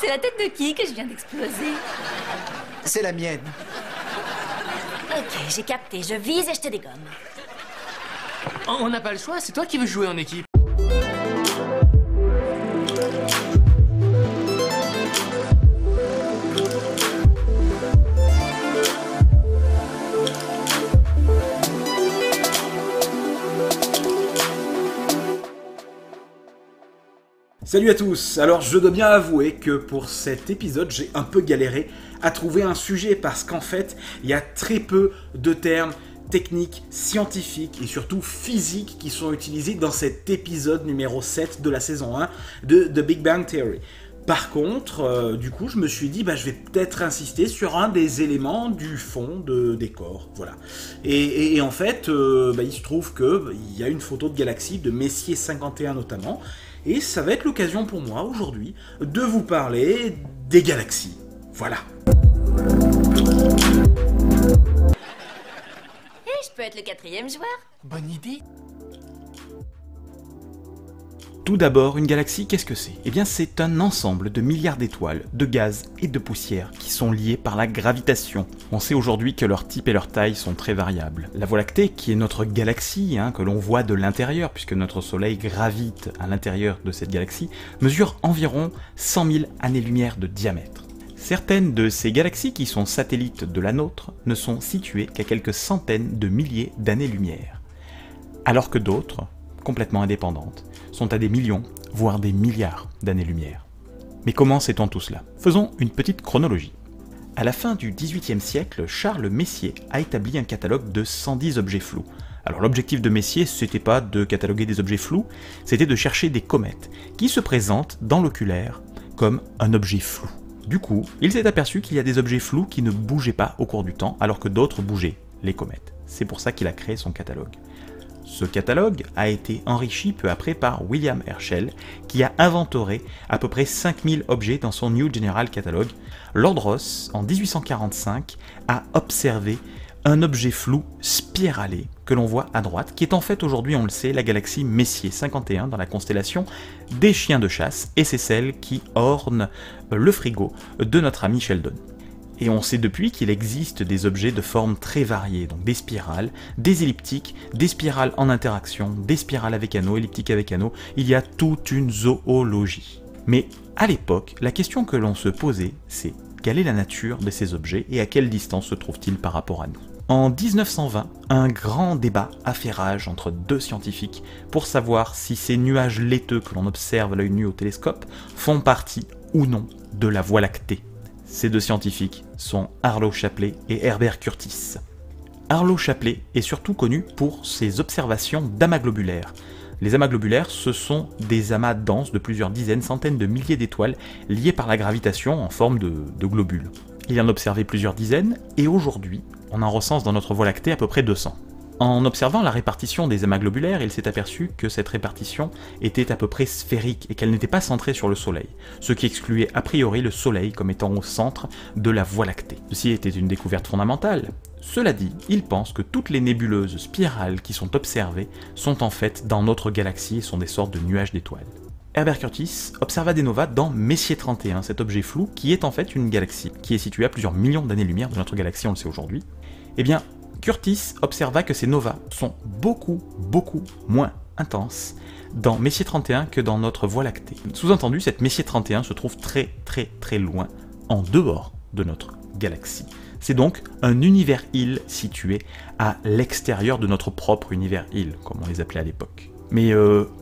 C'est la tête de qui que je viens d'exploser? C'est la mienne. Ok, j'ai capté. Je vise et je te dégomme. On n'a pas le choix, c'est toi qui veux jouer en équipe. Salut à tous. Alors je dois bien avouer que pour cet épisode j'ai un peu galéré à trouver un sujet parce qu'en fait il y a très peu de termes techniques, scientifiques et surtout physiques qui sont utilisés dans cet épisode numéro 7 de la saison 1 de The Big Bang Theory. Par contre, du coup, je me suis dit, je vais peut-être insister sur un des éléments du fond de décor, voilà. Et en fait, il se trouve qu'il y a une photo de galaxie de Messier 51 notamment, et ça va être l'occasion pour moi aujourd'hui de vous parler des galaxies. Voilà. Et je peux être le 4e joueur? Bonne idée. Tout d'abord, une galaxie, qu'est-ce que c'est? Eh bien, c'est un ensemble de milliards d'étoiles, de gaz et de poussière qui sont liées par la gravitation. On sait aujourd'hui que leur type et leur taille sont très variables. La Voie lactée, qui est notre galaxie, que l'on voit de l'intérieur, puisque notre Soleil gravite à l'intérieur de cette galaxie, mesure environ 100 000 années-lumière de diamètre. Certaines de ces galaxies qui sont satellites de la nôtre ne sont situées qu'à quelques centaines de milliers d'années-lumière, alors que d'autres, complètement indépendantes, sont à des millions, voire des milliards d'années-lumière. Mais comment sait-on tout cela? Faisons une petite chronologie. À la fin du XVIIIe siècle, Charles Messier a établi un catalogue de 110 objets flous. Alors l'objectif de Messier, c'était pas de cataloguer des objets flous, c'était de chercher des comètes qui se présentent dans l'oculaire comme un objet flou. Du coup, il s'est aperçu qu'il y a des objets flous qui ne bougeaient pas au cours du temps, alors que d'autres bougeaient, les comètes. C'est pour ça qu'il a créé son catalogue. Ce catalogue a été enrichi peu après par William Herschel, qui a inventoré à peu près 5000 objets dans son New General Catalogue. Lord Rosse, en 1845, a observé un objet flou spiralé que l'on voit à droite, qui est en fait aujourd'hui, on le sait, la galaxie Messier 51 dans la constellation des chiens de chasse, et c'est celle qui orne le frigo de notre ami Sheldon. Et on sait depuis qu'il existe des objets de formes très variées, donc des spirales, des elliptiques, des spirales en interaction, des spirales avec anneaux, elliptiques avec anneaux, il y a toute une zoologie. Mais à l'époque, la question que l'on se posait, c'est quelle est la nature de ces objets et à quelle distance se trouvent-ils par rapport à nous? En 1920, un grand débat a fait rage entre deux scientifiques pour savoir si ces nuages laiteux que l'on observe à l'œil nu au télescope font partie ou non de la Voie lactée. Ces deux scientifiques sont Arlo Shapley et Herbert Curtis. Arlo Shapley est surtout connu pour ses observations d'amas globulaires. Les amas globulaires, ce sont des amas denses de plusieurs dizaines, centaines de milliers d'étoiles liées par la gravitation en forme de globules. Il en a observé plusieurs dizaines et aujourd'hui, on en recense dans notre Voie lactée à peu près 200. En observant la répartition des amas globulaires, il s'est aperçu que cette répartition était à peu près sphérique et qu'elle n'était pas centrée sur le Soleil, ce qui excluait a priori le Soleil comme étant au centre de la Voie lactée. Ceci était une découverte fondamentale. Cela dit, il pense que toutes les nébuleuses spirales qui sont observées sont en fait dans notre galaxie et sont des sortes de nuages d'étoiles. Herbert Curtis observa des novas dans Messier 31, cet objet flou qui est en fait une galaxie, qui est située à plusieurs millions d'années-lumière de notre galaxie, on le sait aujourd'hui. Eh bien, Curtis observa que ces novas sont beaucoup moins intenses dans Messier 31 que dans notre Voie lactée. Sous-entendu, cette Messier 31 se trouve très loin, en dehors de notre galaxie. C'est donc un univers-île situé à l'extérieur de notre propre univers-île, comme on les appelait à l'époque. Mais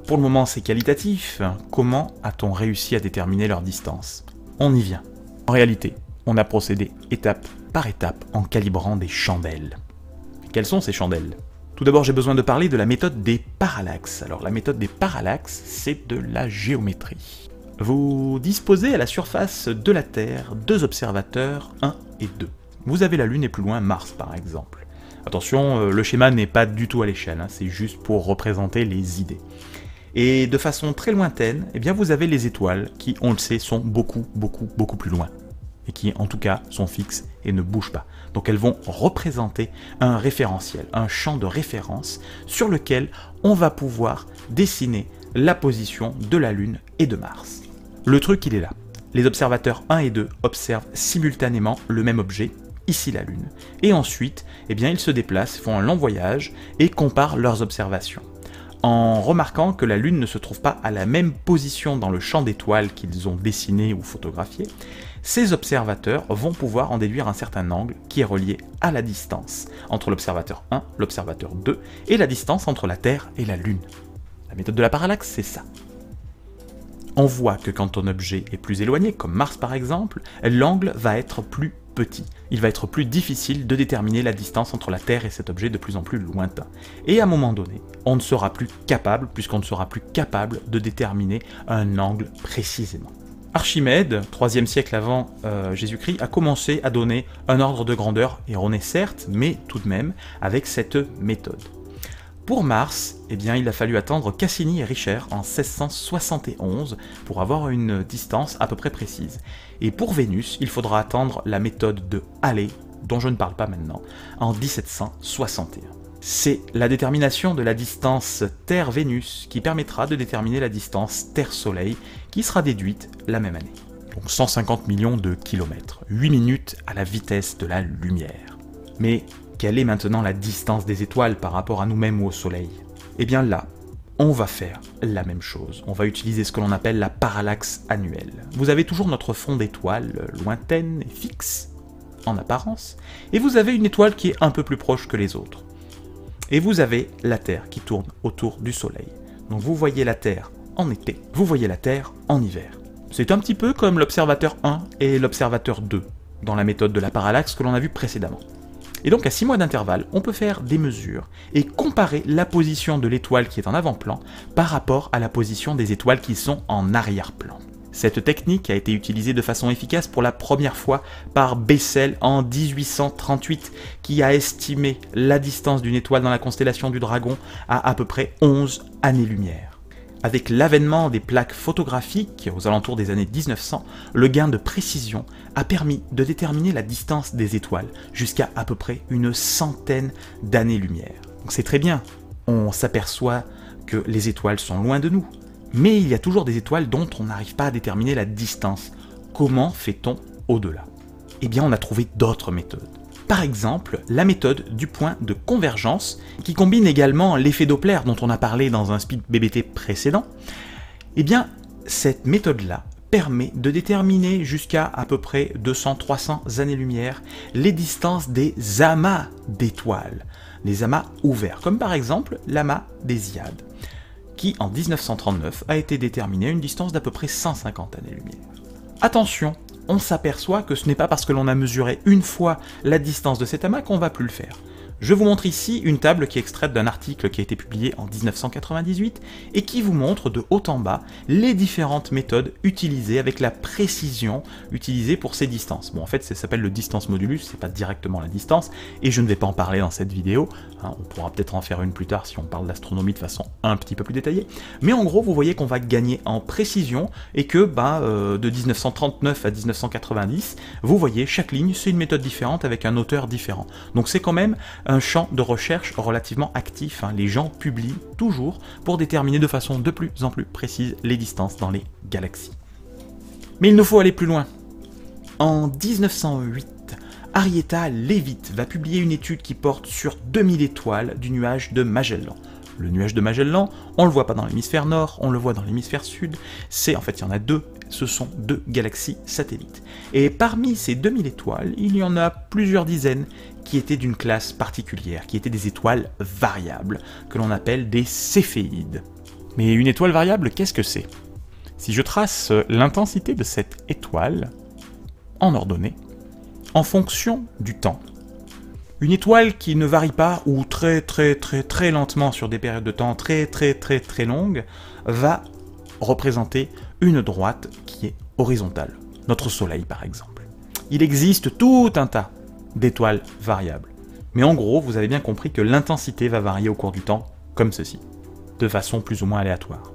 pour le moment c'est qualitatif, comment a-t-on réussi à déterminer leur distance? On y vient. En réalité, on a procédé étape par étape en calibrant des chandelles. Quelles sont ces chandelles? Tout d'abord, j'ai besoin de parler de la méthode des parallaxes. Alors la méthode des parallaxes, c'est de la géométrie. Vous disposez à la surface de la Terre deux observateurs, 1 et 2. Vous avez la Lune et plus loin Mars par exemple. Attention, le schéma n'est pas du tout à l'échelle, c'est juste pour représenter les idées. Et de façon très lointaine, eh bien vous avez les étoiles qui, on le sait, sont beaucoup plus loin. Et qui, en tout cas, sont fixes et ne bougent pas. Donc elles vont représenter un référentiel, un champ de référence sur lequel on va pouvoir dessiner la position de la Lune et de Mars. Le truc, il est là. les observateurs 1 et 2 observent simultanément le même objet, ici la Lune. Et ensuite, eh bien, ils se déplacent, font un long voyage et comparent leurs observations. En remarquant que la Lune ne se trouve pas à la même position dans le champ d'étoiles qu'ils ont dessiné ou photographié, ces observateurs vont pouvoir en déduire un certain angle qui est relié à la distance entre l'observateur 1, l'observateur 2 et la distance entre la Terre et la Lune. La méthode de la parallaxe, c'est ça. On voit que quand un objet est plus éloigné, comme Mars par exemple, l'angle va être plus petit. Il va être plus difficile de déterminer la distance entre la Terre et cet objet de plus en plus lointain. Et à un moment donné, on ne sera plus capable, puisqu'on ne sera plus capable de déterminer un angle précisément. Archimède, 3e siècle avant Jésus-Christ, a commencé à donner un ordre de grandeur, erroné certes, mais tout de même, avec cette méthode. Pour Mars, eh bien, il a fallu attendre Cassini et Richter en 1671 pour avoir une distance à peu près précise. Et pour Vénus, il faudra attendre la méthode de Halley, dont je ne parle pas maintenant, en 1761. C'est la détermination de la distance Terre-Vénus qui permettra de déterminer la distance Terre-Soleil, qui sera déduite la même année. Donc 150 millions de kilomètres, 8 minutes à la vitesse de la lumière. Mais quelle est maintenant la distance des étoiles par rapport à nous-mêmes ou au Soleil? Eh bien là, on va faire la même chose. On va utiliser ce que l'on appelle la parallaxe annuelle. Vous avez toujours notre fond d'étoiles lointaine et fixe, en apparence, et vous avez une étoile qui est un peu plus proche que les autres. Et vous avez la Terre qui tourne autour du Soleil. Donc vous voyez la Terre en été, vous voyez la Terre en hiver. C'est un petit peu comme l'observateur 1 et l'observateur 2, dans la méthode de la parallaxe que l'on a vu précédemment. Et donc à 6 mois d'intervalle, on peut faire des mesures et comparer la position de l'étoile qui est en avant-plan par rapport à la position des étoiles qui sont en arrière-plan. Cette technique a été utilisée de façon efficace pour la première fois par Bessel en 1838, qui a estimé la distance d'une étoile dans la constellation du Dragon à peu près 11 années-lumière. Avec l'avènement des plaques photographiques aux alentours des années 1900, le gain de précision a permis de déterminer la distance des étoiles jusqu'à peu près une centaine d'années-lumière. Donc c'est très bien, on s'aperçoit que les étoiles sont loin de nous, mais il y a toujours des étoiles dont on n'arrive pas à déterminer la distance. Comment fait-on au-delà? Eh bien on a trouvé d'autres méthodes. Par exemple, la méthode du point de convergence, qui combine également l'effet Doppler dont on a parlé dans un speed BBT précédent. Eh bien, cette méthode-là permet de déterminer jusqu'à peu près 200-300 années-lumière les distances des amas d'étoiles, des amas ouverts, comme par exemple l'amas des Hyades, qui en 1939 a été déterminé à une distance d'à peu près 150 années-lumière. Attention, on s'aperçoit que ce n'est pas parce que l'on a mesuré une fois la distance de cet amas qu'on ne va plus le faire. Je vous montre ici une table qui est extraite d'un article qui a été publié en 1998 et qui vous montre de haut en bas les différentes méthodes utilisées avec la précision utilisée pour ces distances. Bon, en fait, ça s'appelle le distance modulus, c'est pas directement la distance, et je ne vais pas en parler dans cette vidéo. Hein, on pourra peut-être en faire une plus tard si on parle d'astronomie de façon un petit peu plus détaillée. Mais en gros, vous voyez qu'on va gagner en précision et que de 1939 à 1990, vous voyez, chaque ligne, c'est une méthode différente avec un auteur différent. Donc c'est quand même un champ de recherche relativement actif. Hein. Les gens publient toujours pour déterminer de façon de plus en plus précise les distances dans les galaxies. Mais il nous faut aller plus loin. En 1908, Henrietta Leavitt va publier une étude qui porte sur 2000 étoiles du nuage de Magellan. Le nuage de Magellan, on ne le voit pas dans l'hémisphère nord, on le voit dans l'hémisphère sud. En fait, il y en a deux, ce sont deux galaxies satellites. Et parmi ces 2000 étoiles, il y en a plusieurs dizaines qui étaient d'une classe particulière, qui étaient des étoiles variables, que l'on appelle des céphéides. Mais une étoile variable, qu'est-ce que c'est? Si je trace l'intensité de cette étoile en ordonnée, en fonction du temps, une étoile qui ne varie pas ou très lentement sur des périodes de temps très longues va représenter une droite qui est horizontale. Notre Soleil par exemple. Il existe tout un tas d'étoiles variables. Mais en gros, vous avez bien compris que l'intensité va varier au cours du temps comme ceci, de façon plus ou moins aléatoire.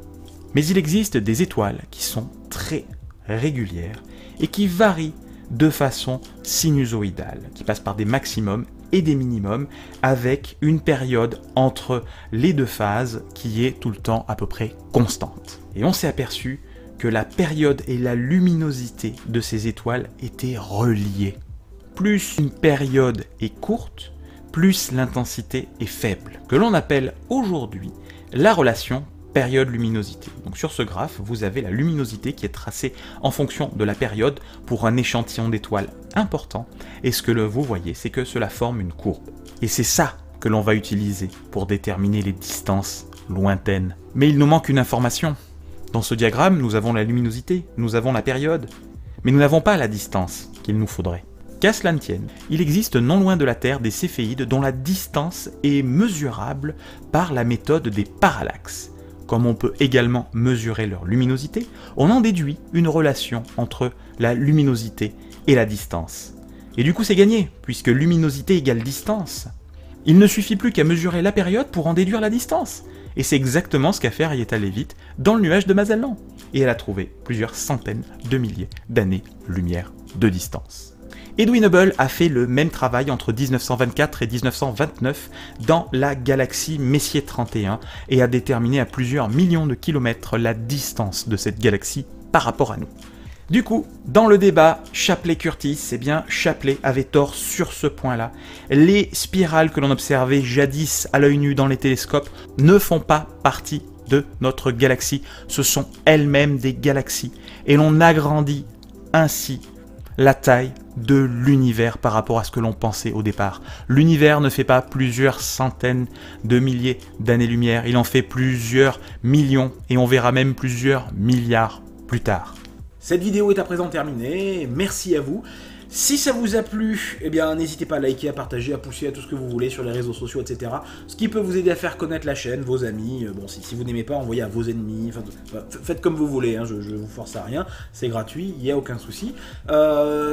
Mais il existe des étoiles qui sont très régulières et qui varient de façon sinusoïdale, qui passent par des maximums et des minimums avec une période entre les deux phases qui est tout le temps à peu près constante. Et on s'est aperçu que la période et la luminosité de ces étoiles étaient reliées. Plus une période est courte, plus l'intensité est faible, que l'on appelle aujourd'hui la relation période-luminosité. Donc sur ce graphe, vous avez la luminosité qui est tracée en fonction de la période pour un échantillon d'étoiles important, et ce que vous voyez, c'est que cela forme une courbe. Et c'est ça que l'on va utiliser pour déterminer les distances lointaines. Mais il nous manque une information. Dans ce diagramme, nous avons la luminosité, nous avons la période, mais nous n'avons pas la distance qu'il nous faudrait. Qu'à cela ne tienne, il existe non loin de la Terre des céphéides dont la distance est mesurable par la méthode des parallaxes. Comme on peut également mesurer leur luminosité, on en déduit une relation entre la luminosité et la distance. Et du coup c'est gagné, puisque luminosité égale distance. Il ne suffit plus qu'à mesurer la période pour en déduire la distance. Et c'est exactement ce qu'a fait Arietta Leavitt dans le nuage de Magellan. Et elle a trouvé plusieurs centaines de milliers d'années-lumière de distance. Edwin Hubble a fait le même travail entre 1924 et 1929 dans la galaxie Messier 31 et a déterminé à plusieurs millions de kilomètres la distance de cette galaxie par rapport à nous. Du coup, dans le débat Shapley-Curtis, eh bien Shapley avait tort sur ce point-là. Les spirales que l'on observait jadis à l'œil nu dans les télescopes ne font pas partie de notre galaxie. Ce sont elles-mêmes des galaxies et l'on agrandit ainsi la taille de l'univers par rapport à ce que l'on pensait au départ. L'univers ne fait pas plusieurs centaines de milliers d'années-lumière, il en fait plusieurs millions et on verra même plusieurs milliards plus tard. Cette vidéo est à présent terminée, merci à vous. Si ça vous a plu, eh bien n'hésitez pas à liker, à partager, à pousser, à tout ce que vous voulez sur les réseaux sociaux, etc. Ce qui peut vous aider à faire connaître la chaîne, vos amis. Bon, si vous n'aimez pas, envoyez à vos ennemis. Enfin, faites comme vous voulez, hein, je vous force à rien. C'est gratuit, il n'y a aucun souci.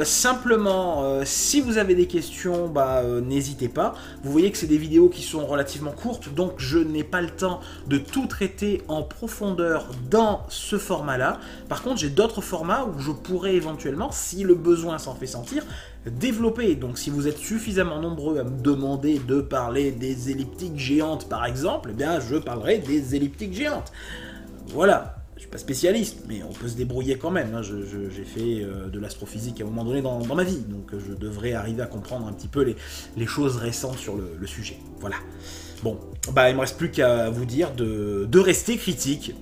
Simplement, si vous avez des questions, n'hésitez pas. Vous voyez que c'est des vidéos qui sont relativement courtes, donc je n'ai pas le temps de tout traiter en profondeur dans ce format-là. Par contre, j'ai d'autres formats où je pourrais éventuellement, si le besoin s'en fait sentir, développer. Donc si vous êtes suffisamment nombreux à me demander de parler des elliptiques géantes par exemple, eh bien je parlerai des elliptiques géantes. Voilà, je suis pas spécialiste, mais on peut se débrouiller quand même. Hein. J'ai fait de l'astrophysique à un moment donné dans ma vie, donc je devrais arriver à comprendre un petit peu les choses récentes sur le sujet. Voilà. Bon, il me reste plus qu'à vous dire de rester critique.